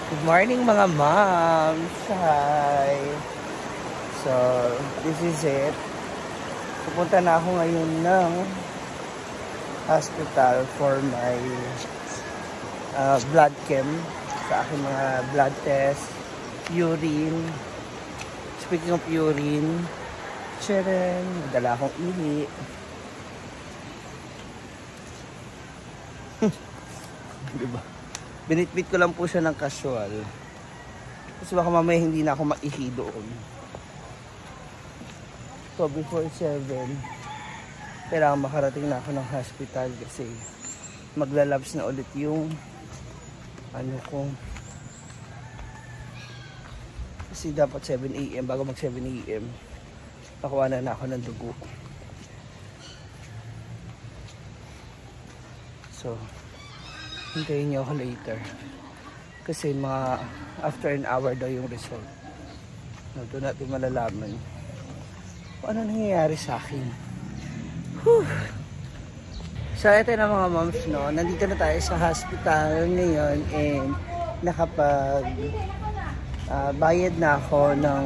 Good morning mga moms! Hi! So, this is it. Pupunta na ako ngayon ng hospital for my blood chem. Sa aking mga blood test, urine. Speaking of urine, Sharon, dala akong ihi. Diba? Binitbit ko lang po siya ng casual. Kasi baka mamaya hindi na ako maihi doon. So before 7, kailangan makarating na ako ng hospital kasi maglalabs na ulit yung ano ko. Kasi dapat 7 AM, bago mag 7 AM, nakuha na ako ng dugo. So, hintayin niyo ako later. Kasi mga after an hour daw yung result. No, doon natin malalaman kung ano nangyayari sa akin. Whew. So, ito na mga moms, no? Nandito na tayo sa hospital ngayon and nakapag bayad na ako ng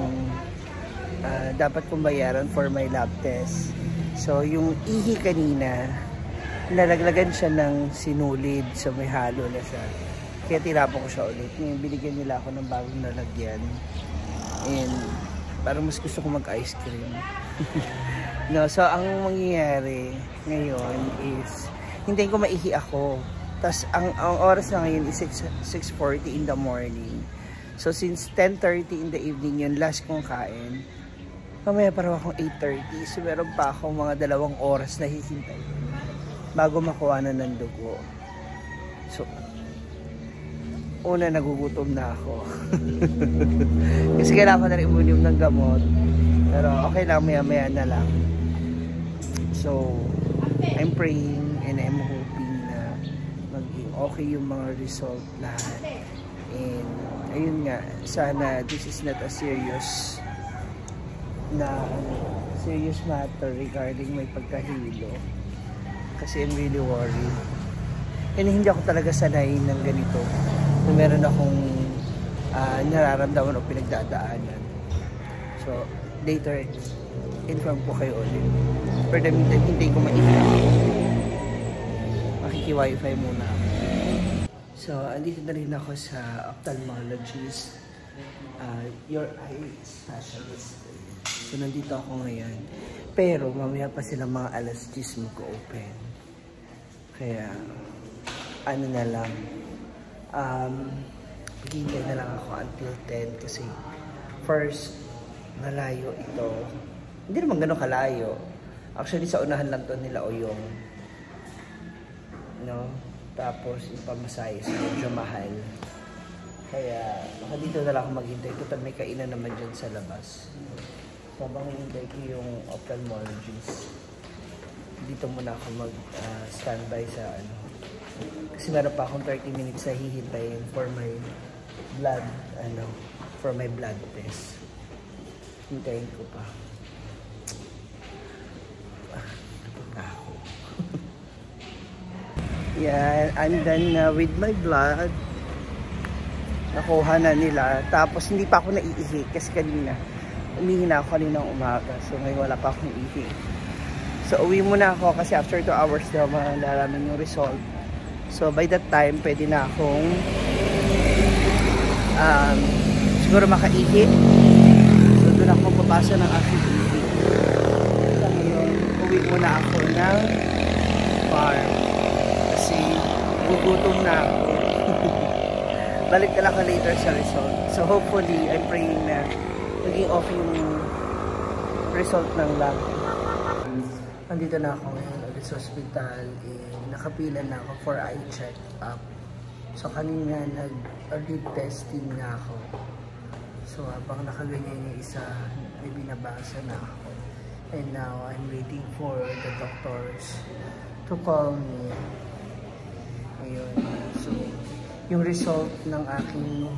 dapat kong bayaran for my lab test. So, yung ihi kanina, nalaglagan siya ng sinulid, so may halo na siya. Kaya tinapon ko siya ulit. Ngayon, binigyan nila ako ng bagong lalagyan. And parang mas gusto ko mag-ice cream. No, so ang mangyayari ngayon is, hintayin ko maihi ako. Tapos ang oras na ngayon is 6:40 in the morning. So since 10:30 in the evening yun, last kong kain. Mamaya parang akong 8:30. So meron pa akong mga 2 oras na hihintay bago makuha na ng dugo. So, una nagugutom na ako. Kasi kailangan ko na rin uminom ng gamot. Pero okay lang, maya-maya na lang. So, I'm praying and I'm hoping na maging okay yung mga result lahat. And, ayun nga, sana this is not a serious matter regarding may pagkahilo. Kasi I'm really worried. And hindi ako talaga sanay ng ganito. So, meron akong nararamdaman o pinagdadaanan. So, later, inform ko kayo ulit. For the meantime, hindi ko mailan. Makiki-wifi muna ako. So, andito na rin ako sa ophthalmologist. Your eye specialist. So, nandito ako ngayon. Pero, mamaya pa sila mga alas 10 mag-open. Kaya, ano na lang, hintay na lang ako until 10 kasi first, malayo ito. Hindi naman ganun kalayo. Actually, sa unahan lang to nila Oyong. No? Tapos, yung pamasahe, so medyo mahal. Kaya, baka dito na lang ako maghintay. Total, may kainan naman dyan sa labas. So, habang hintay ko yung ophthalmologist, dito muna ako mag-standby sa ano. Kasi meron pa akong 30 minutes na hihintayin for my blood, for my blood test. Hintayin ko pa. Napunta ako. Yeah, I'm done with my blood. Nakuha na nila. Tapos hindi pa ako naiihi kasi kanina. Umihi na ako kaninang umaga. So ngayon wala pa akong ihi. So, uwi muna ako kasi after 2 hours daw malalaman yung result. So, by that time, pwede na akong siguro makaihi. So, doon ako papasa ng aking ihi. So, ngayon, uwi muna ako ng farm. Kasi, gugutom na ako. Balik na lang ako later sa result. So, hopefully, I'm praying na maging okay yung result ng lab. Nandito na ako ngayon ulit sa hospital. Nakapila na ako for eye check-up. So kanina nag-read testing na ako. So habang nakaganyan yung isa, may binabasa na ako. And now I'm waiting for the doctors to call me. Ayun. So yung result ng aking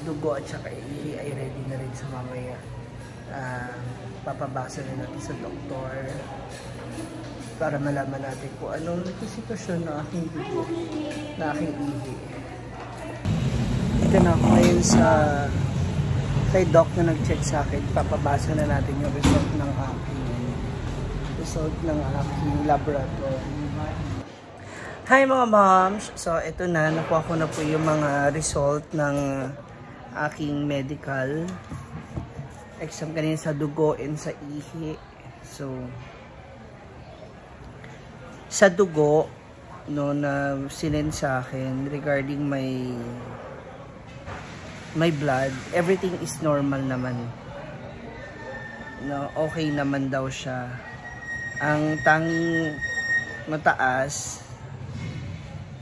dugo at saka ihi ay ready na rin sa mamaya. Papabasa na natin sa doktor para malaman natin kung anong sitwasyon ng aking dugo, na aking ihi. dun sa kay doc na nag-check sa akin. Papabasa na natin yung result ng aking laboratory. Hi mga moms! So ito na, nakuha ko na po yung mga result ng aking medical exam kanina sa dugo and sa ihi. So sa dugo no, na sinend sa akin regarding my blood, everything is normal naman. No, okay naman daw siya. Ang tanging mataas,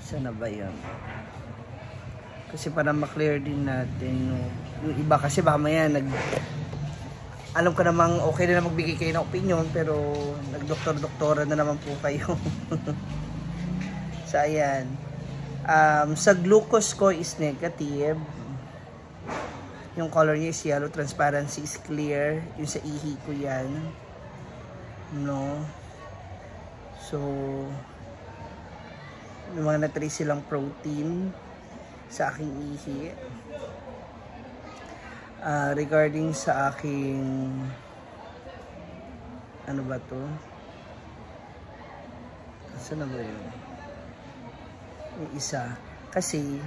sana ba yun? Kasi para ma-clear din natin, no? Yung iba kasi baka maya alam ko namang okay na magbigay kayo ng opinion, pero nagdoktor-doktora na naman po kayo. So ayan, sa glucose ko is negative. Yung color niya is yellow, transparency is clear. Yung sa ihi ko yan, no? So may mga na-trace silang protein sa aking ihi. Regarding sa aking ano ba to? Saan na ba yun? Yung isa. Kasi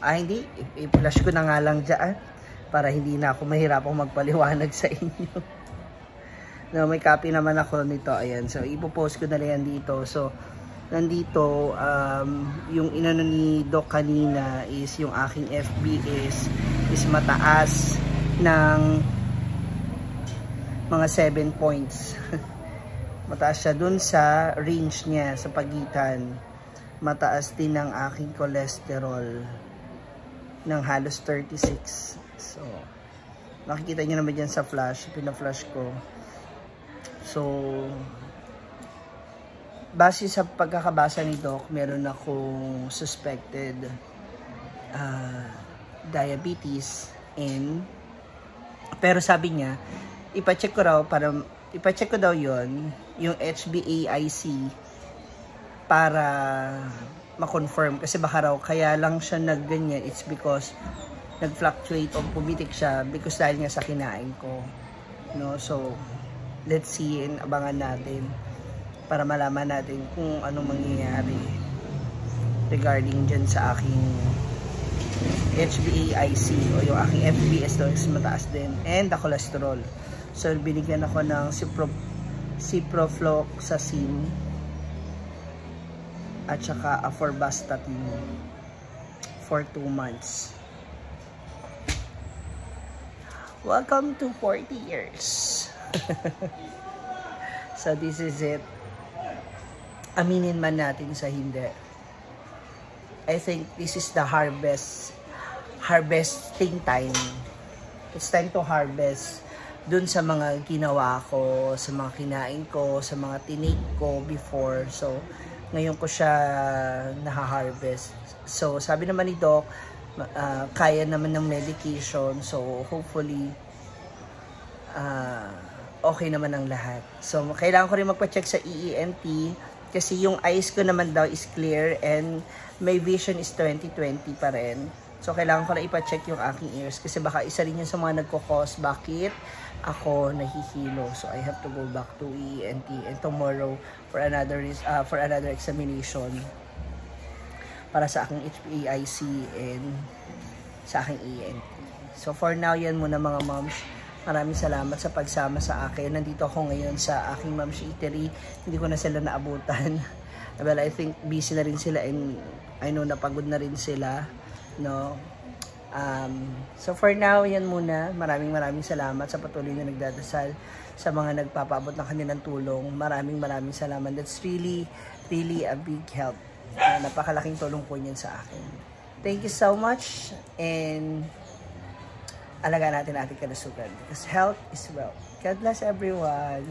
hindi, i-flash ko na nga lang dyan para hindi na ako mahirapang magpaliwanag sa inyo. No, may copy naman ako nito. Ayan. So, ipopost ko na lang yan dito. So, nandito, yung inano ni Doc kanina is yung aking FB is mataas ng mga 7 points. Mataas siya dun sa range niya, sa pagitan. Mataas din ang aking cholesterol ng halos 36. So, makikita nyo naman dyan sa flash, pina-flash ko. So, base sa pagkakabasa ni Doc, meron akong suspected diabetes pero sabi niya, ipacheck ko daw yon yung HbA1c para ma-confirm, kasi baka raw kaya lang siya nagganyan, it's because nag-fluctuate o pumitik siya because dahil nga sa kinain ko, no? So let's see, and abangan natin para malaman natin kung anong mangyayari regarding dyan sa aking HbA1c o yung aking FBS daw is mataas din, and the cholesterol. So binigyan ako ng ciprofloxacin at saka atorvastatin for 2 months. Welcome to 40 years. So this is it. Aminin man natin sa hindi, I think this is the harvesting time. It's time to harvest dun sa mga ginawa ko, sa mga kinain ko, sa mga tinake ko before. So ngayon ko siya naha-harvest. So sabi naman ni Doc, kaya naman ng medication. So hopefully okay naman ang lahat. So kailangan ko rin magpa-check sa EENT kasi yung eyes ko naman daw is clear and my vision is 20/20 pa rin. So kailangan ko na ipa-check yung aking ears kasi baka isa rin yun sa mga nagko-cause bakit ako nahihilo. So I have to go back to EENT and tomorrow for another examination para sa aking HbA1c and sa aking EENT. So for now, yan muna mga moms. Maraming salamat sa pagsama sa akin. Nandito ako ngayon sa aking mom's eatery. Hindi ko na sila naabutan. Well, I think busy na rin sila and I know napagod na rin sila, no? So for now, yan muna. Maraming salamat sa patuloy na nagdadasal, sa mga nagpapaabot ng kanilang tulong. Maraming salamat. That's really a big help. Napakalaking tulong po niyan sa akin. Thank you so much, and alagaan natin ating kalusugan because health is wealth. God bless everyone.